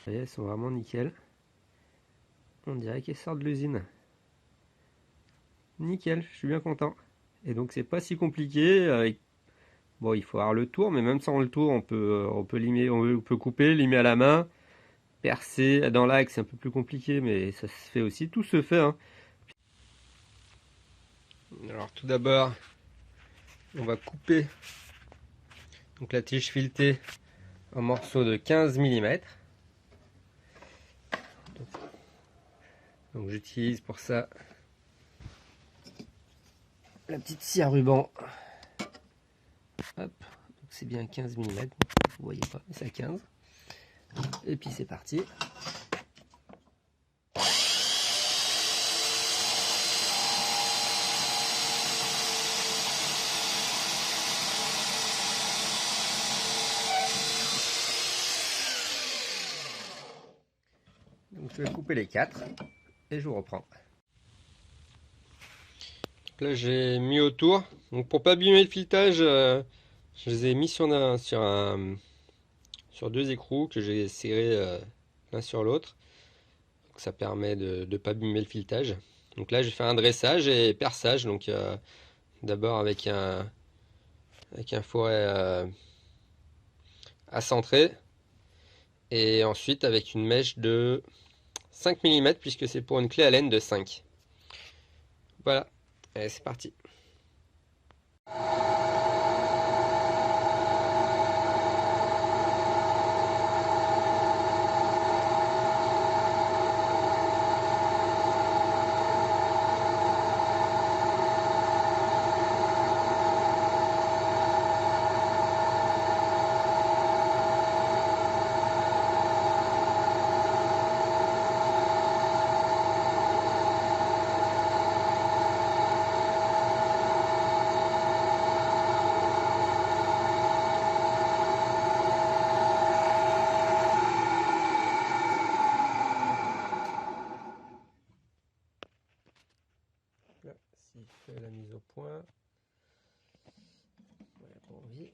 voyez, elles sont vraiment nickel. On dirait qu'elles sortent de l'usine. Nickel, je suis bien content. Et donc c'est pas si compliqué. Bon, il faut avoir le tour, mais même sans le tour, on peut limer, on peut couper, limer à la main, percer dans l'axe, c'est un peu plus compliqué, mais ça se fait aussi. Tout se fait, hein. Alors tout d'abord, on va couper donc la tige filetée en morceaux de 15 mm. Donc j'utilise pour ça la petite scie à ruban. Hop, donc c'est bien 15 mm, vous voyez pas, mais c'est à 15. Et puis c'est parti. Donc je vais couper les 4 et je vous reprends. Donc là j'ai mis autour. Donc pour pas abîmer le filetage, je les ai mis sur deux écrous que j'ai serrés l'un sur l'autre. Donc ça permet de ne pas abîmer le filetage. Donc là je vais faire un dressage et perçage. Donc d'abord avec un fourret à centrer et ensuite avec une mèche de 5 mm puisque c'est pour une clé à laine de 5. Voilà, allez c'est parti. Là, s'il fait la mise au point, voilà pour envie.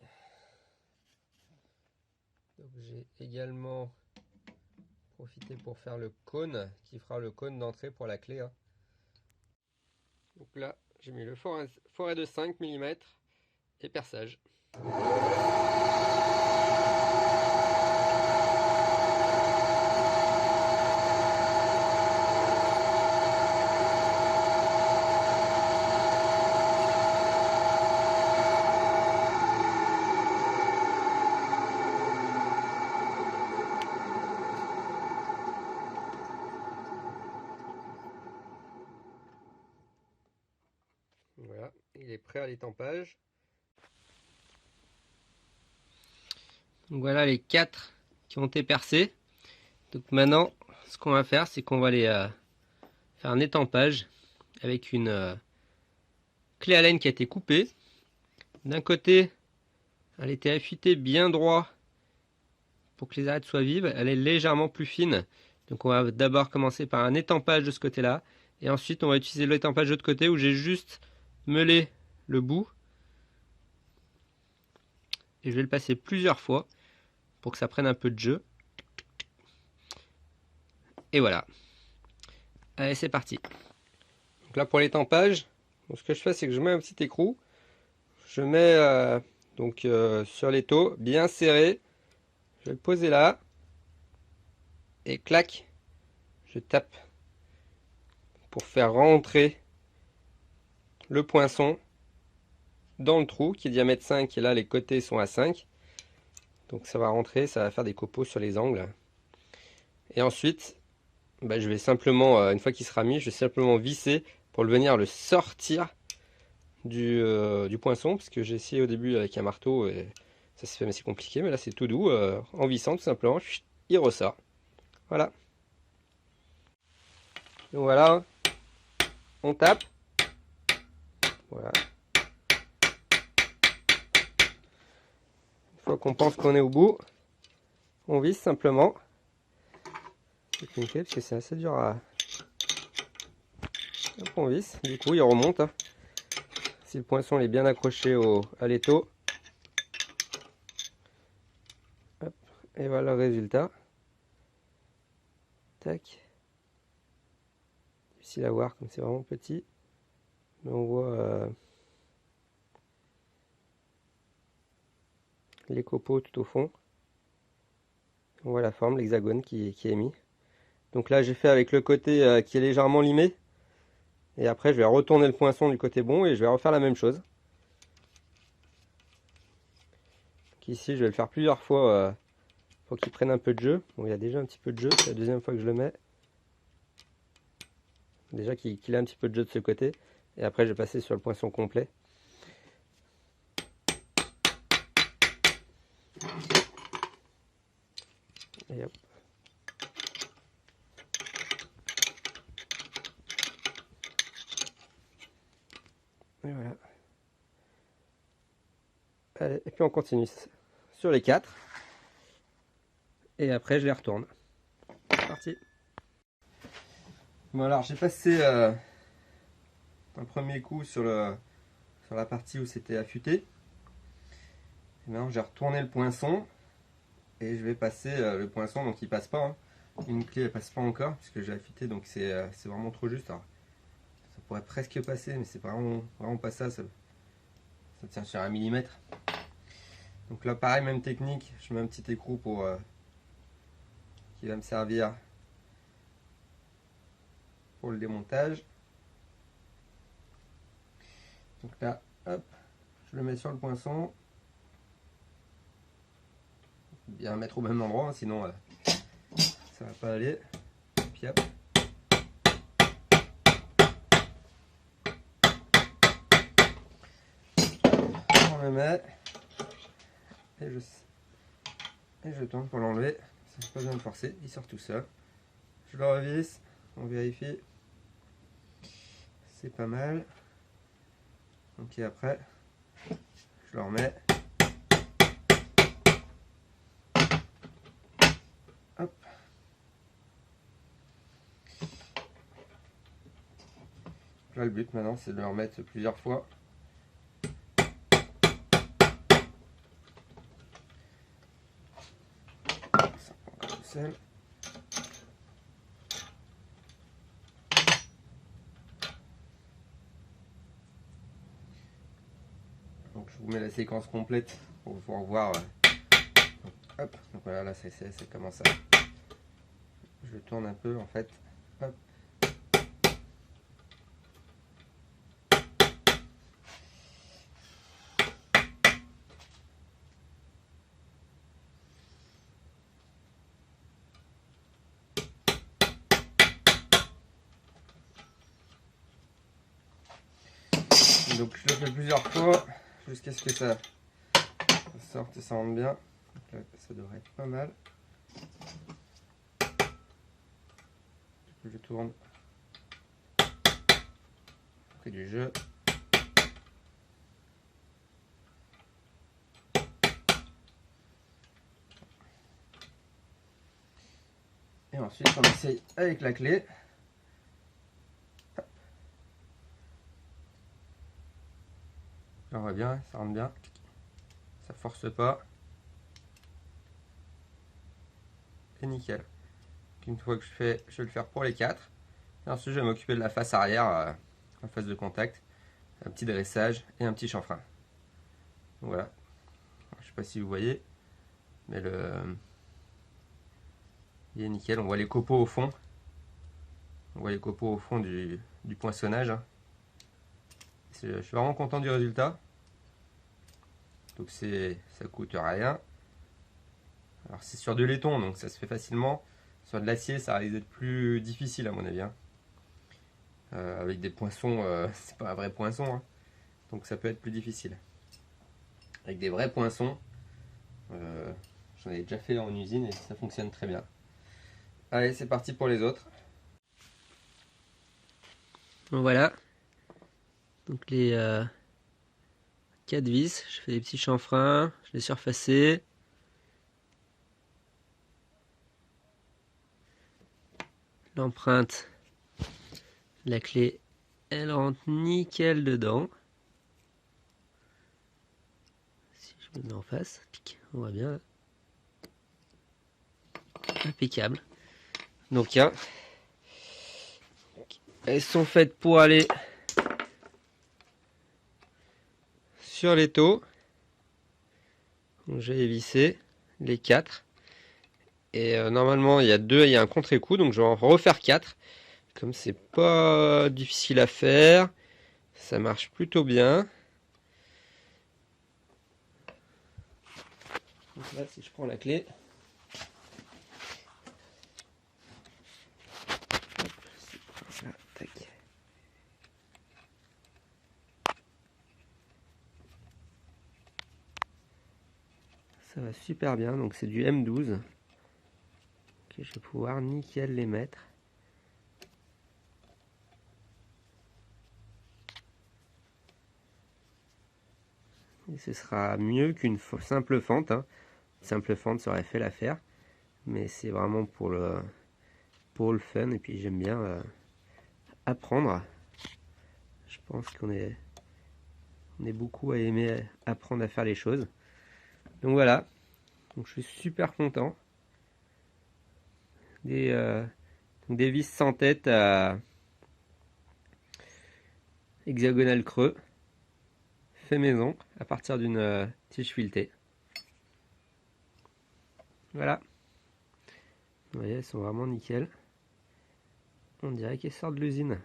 Donc j'ai également profité pour faire le cône qui fera le cône d'entrée pour la clé, hein. Donc là j'ai mis le fourret de 5 mm et perçage. Voilà, il est prêt à l'étampage. Donc voilà les 4 qui ont été percés. Donc maintenant, ce qu'on va faire, c'est qu'on va les faire un étampage avec une clé à laine qui a été coupée. D'un côté, elle était affûtée bien droit pour que les arêtes soient vives. Elle est légèrement plus fine. Donc on va d'abord commencer par un étampage de ce côté-là. Et ensuite, on va utiliser l'étampage de l'autre côté où j'ai juste meulé le bout. Et je vais le passer plusieurs fois pour que ça prenne un peu de jeu. Et voilà. Allez, c'est parti. Donc là pour l'étampage, ce que je fais, c'est que je mets un petit écrou. Je mets sur l'étau, bien serré. Je vais le poser là. Et clac, je tape pour faire rentrer le poinçon dans le trou qui est diamètre 5 et là les côtés sont à 5. Donc ça va rentrer, ça va faire des copeaux sur les angles. Et ensuite, je vais simplement, une fois qu'il sera mis, je vais simplement visser pour venir le sortir du poinçon, parce que j'ai essayé au début avec un marteau et ça se fait mais c'est compliqué, mais là c'est tout doux, en vissant tout simplement, il ressort. Voilà. Donc voilà, on tape. Voilà. Une fois qu'on pense qu'on est au bout, on visse simplement. C'est nickel parce que c'est assez dur à... Hop, on visse, du coup il remonte, hein. Si le poinçon est bien accroché à l'étau. Et voilà le résultat. tac. Difficile à voir comme c'est vraiment petit. Mais on voit les copeaux tout au fond. On voit la forme, l'hexagone qui est mis. Donc là j'ai fait avec le côté qui est légèrement limé. Et après je vais retourner le poinçon du côté bon et je vais refaire la même chose. Donc ici je vais le faire plusieurs fois pour qu'il prenne un peu de jeu. Bon, il y a déjà un petit peu de jeu, c'est la deuxième fois que je le mets. Déjà qu'il a un petit peu de jeu de ce côté. Et après je vais passer sur le poinçon complet. Et hop. Et voilà. Allez, et puis on continue sur les 4. Et après je les retourne. C'est parti. Bon alors j'ai passé un premier coup sur la partie où c'était affûté. Et maintenant j'ai retourné le poinçon. Et je vais passer le poinçon, donc il passe pas. Hein. Une clé elle passe pas encore puisque j'ai affûté, donc c'est vraiment trop juste. Alors, ça pourrait presque passer, mais c'est vraiment pas ça. Ça tient sur 1 millimètre. Donc là pareil, même technique, je mets un petit écrou pour qui va me servir pour le démontage. Donc là, hop, je le mets sur le poinçon. Bien mettre au même endroit, hein, sinon ça va pas aller. Puis hop. On le met et je tourne pour l'enlever. Ça n'a pas besoin de forcer, il sort tout seul. Je le revisse, on vérifie. C'est pas mal. Ok, après, je le remets. Hop. Là, le but maintenant, c'est de le remettre plusieurs fois. Ça prend encore tout seul. Donc, je vous mets la séquence complète pour pouvoir voir. Donc, hop. Donc voilà, là, ça commence à. Je tourne un peu en fait. Hop. Donc je le fais plusieurs fois jusqu'à ce que ça sorte et ça rentre bien. Donc là, ça devrait être pas mal. Je tourne près du jeu. Et ensuite on essaye avec la clé. On voit bien, ça rentre bien. Ça force pas. Et nickel. Donc une fois que je vais le faire pour les 4. Et ensuite je vais m'occuper de la face arrière, la face de contact. Un petit dressage et un petit chanfrein. Donc voilà. Alors, je sais pas si vous voyez. Mais il est nickel. On voit les copeaux au fond. On voit les copeaux au fond du poinçonnage. Je suis vraiment content du résultat. Donc ça coûte rien. Alors c'est sur de laiton, donc ça se fait facilement. Sur de l'acier, ça risque d'être plus difficile à mon avis. Hein. Avec des poinçons, c'est pas un vrai poinçon. Hein. Donc ça peut être plus difficile. Avec des vrais poinçons, j'en ai déjà fait en usine et ça fonctionne très bien. Allez, c'est parti pour les autres. Voilà. Donc les 4 vis, je fais des petits chanfreins, je les surfacés. L'empreinte, la clé, elle rentre nickel dedans. Si je me mets en face, on voit bien. Impeccable. Donc hein, elles sont faites pour aller sur l'étau. J'ai vissé les 4. Et normalement il y a un contre-écrou, donc je vais en refaire 4. Comme c'est pas difficile à faire, ça marche plutôt bien. Donc là, si je prends la clé, hop, tac. Ça va super bien, donc c'est du M12. Ok, je vais pouvoir nickel les mettre. Et ce sera mieux qu'une simple fente, hein. Une simple fente, ça aurait fait l'affaire. Mais c'est vraiment pour le fun. Et puis j'aime bien apprendre. Je pense qu'on est beaucoup à aimer apprendre à faire les choses. Donc voilà. Donc je suis super content. Des vis sans tête à hexagonale creux. Fait maison à partir d'une tige filetée. Voilà. Vous voyez, elles sont vraiment nickel. On dirait qu'elles sortent de l'usine.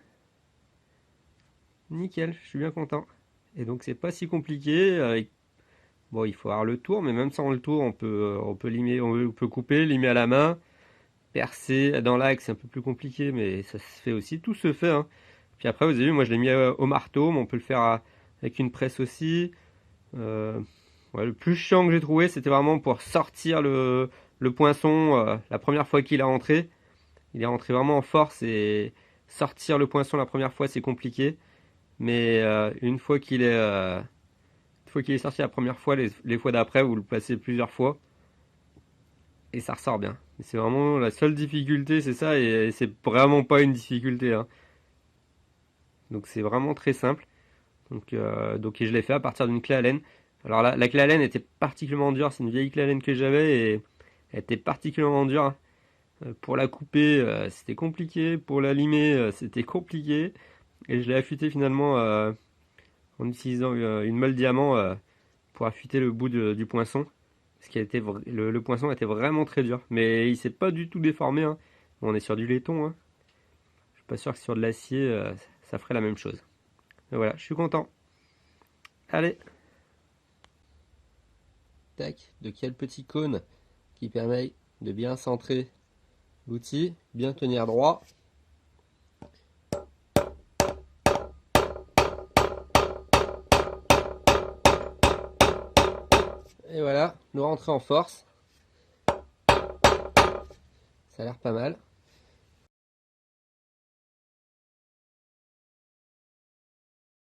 Nickel, je suis bien content. Et donc c'est pas si compliqué. Bon, il faut avoir le tour, mais même sans le tour, on peut limer, on peut couper, limer à la main, percer dans l'axe, c'est un peu plus compliqué, mais ça se fait aussi. Tout se fait, hein. Puis après, vous avez vu, moi je l'ai mis au marteau, mais on peut le faire avec une presse aussi. Ouais, le plus chiant que j'ai trouvé, c'était vraiment pour sortir le poinçon la première fois qu'il est rentré. Il est rentré vraiment en force et sortir le poinçon la première fois, c'est compliqué. Mais une fois qu'il est sorti la première fois, les fois d'après, vous le passez plusieurs fois et ça ressort bien. C'est vraiment la seule difficulté, c'est ça, et c'est vraiment pas une difficulté, hein. Donc c'est vraiment très simple. Donc je l'ai fait à partir d'une clé Allen. Alors la clé Allen était particulièrement dure, c'est une vieille clé Allen que j'avais et elle était particulièrement dure. Pour la couper, c'était compliqué, pour la limer, c'était compliqué. Et je l'ai affûté finalement en utilisant une meule diamant pour affûter le bout du poinçon. Parce que le poinçon était vraiment très dur. Mais il s'est pas du tout déformé, hein. Bon, on est sur du laiton, hein. Je suis pas sûr que sur de l'acier, ça ferait la même chose. Mais voilà, je suis content. Allez. Tac, de quel petit cône qui permet de bien centrer l'outil, bien tenir droit. Et voilà, nous rentrons en force. Ça a l'air pas mal.